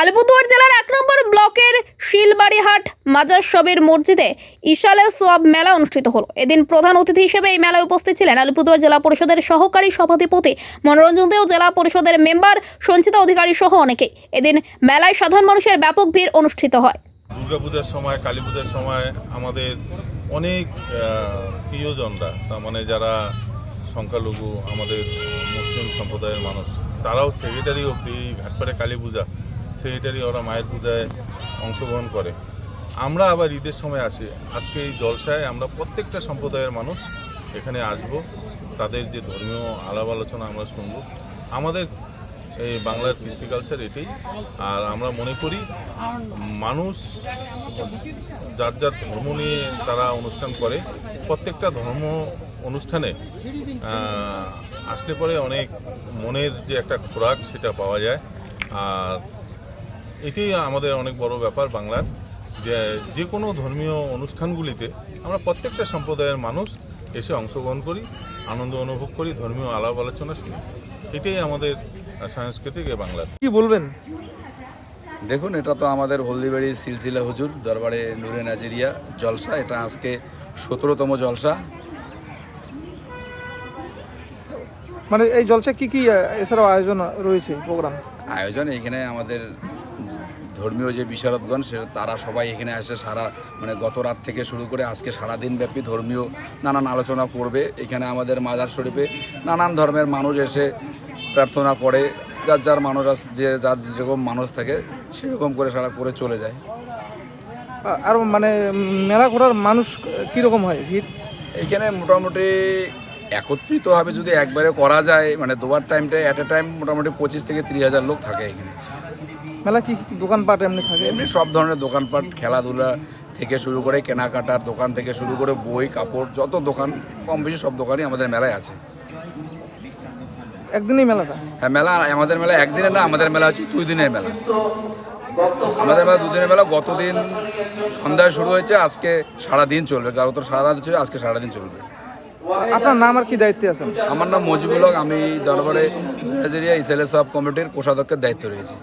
আলিপুরদুয়ার জেলার 1 নম্বর ব্লকের শিলবাড়িহাট মাজার শবের মসজিদে ইশালে সোয়াব মেলা অনুষ্ঠিত হলো। এদিন প্রধান অতিথি হিসেবে এই মেলায় উপস্থিত ছিলেন আলিপুরদুয়ার জেলা পরিষদের সহকারী সভাধিপতি মনোরঞ্জন দেও, জেলা পরিষদের মেম্বার সঞ্চিতা অধিকারী সহ অনেকেই। এদিন মেলায় সাধারণ মানুষের ব্যাপক ভিড় অনুষ্ঠিত হয়। দুর্গাপূজার সময়, কালী পূজার সময় আমাদের অনেক প্রিয়জনরা, তার মানে যারা সংখ্যালঘু আমাদের মুসলিম সম্প্রদায়ের মানুষ, তারাও সেক্রেটারি অব্দি ঘাটপাড়ে কালী পূজা সেক্রেটারি ওরা মায়ের পূজায় অংশগ্রহণ করে। আমরা আবার ঈদের সময় আসি। আজকে এই জলসায় আমরা প্রত্যেকটা সম্প্রদায়ের মানুষ এখানে আসব, তাদের যে ধর্মীয় আলাপ আলোচনা আমরা শুনব। আমাদের এই বাংলার কৃষ্টি কালচার এটাই। আর আমরা মনে করি মানুষ যার যার ধর্ম নিয়ে তারা অনুষ্ঠান করে, প্রত্যেকটা ধর্ম অনুষ্ঠানে আসলে পরে অনেক মনের যে একটা খোরাক সেটা পাওয়া যায়। আর এটাই আমাদের অনেক বড় ব্যাপার বাংলার, যে কোনো ধর্মীয় অনুষ্ঠানগুলিতে আমরা প্রত্যেকটা সম্প্রদায়ের মানুষ এসে অংশগ্রহণ করি, আনন্দ অনুভব করি, ধর্মীয় আলাপ আলোচনা শুনি। এটাই আমাদের সাংস্কৃতিক বাংলার। কি বলবেন? দেখুন, এটা তো আমাদের হলদিবাড়ি সিলসিলা হুজুর দরবারে নূরে নাজিরিয়া জলসা। এটা আজকে 17তম জলসা। মানে এই জলসা কি কি এছাড়াও আয়োজন রয়েছে প্রোগ্রাম? আয়োজন এখানে আমাদের ধর্মীয় যে বিশারদগণ তারা সবাই এখানে আসে, মানে গত রাত থেকে শুরু করে আজকে সারাদিন ব্যাপী ধর্মীয় নানান আলোচনা করবে। এখানে আমাদের মাজার শরীফে নানান ধর্মের মানুষ এসে প্রার্থনা করে, যার যার মানুষ যার যেরকম মানুষ থাকে সেরকম করে সারা করে চলে যায়। আর মানে মেলা করার মানুষ কীরকম হয় ভিড়? এইখানে মোটামুটি একত্রিতভাবে যদি একবারে করা যায়, মানে দুবার টাইমটা অ্যাট এ টাইম মোটামুটি 25 থেকে 30,000 লোক থাকে এখানে। মেলা কি দোকানপাট এমনি থাকে? এমনি সব ধরনের দোকানপাট, খেলাধুলা থেকে শুরু করে কেনাকাটার দোকান থেকে শুরু করে বই কাপড়, যত দোকান কম বেশি সব দোকানই আমাদের মেলায় আছে। একদিনই মেলাটা? হ্যাঁ, মেলা আমাদের মেলা একদিনের না, আমাদের মেলা হচ্ছে 2 দিনের মেলা। আমাদের মেলা 2 দিনের মেলা। গতদিন সন্ধ্যায় শুরু হয়েছে, আজকে সারাদিন চলবে। গত সারা রাত ছিল, আজকে সারাদিন চলবে। আপনার নাম আর কি দায়িত্বে আছেন? আমার নাম মজিবুল হক, আমি দরবারে নাজিরিয়া ইশালে সোয়াব কমিটির কোষাধ্যক্ষের দায়িত্ব রয়েছি।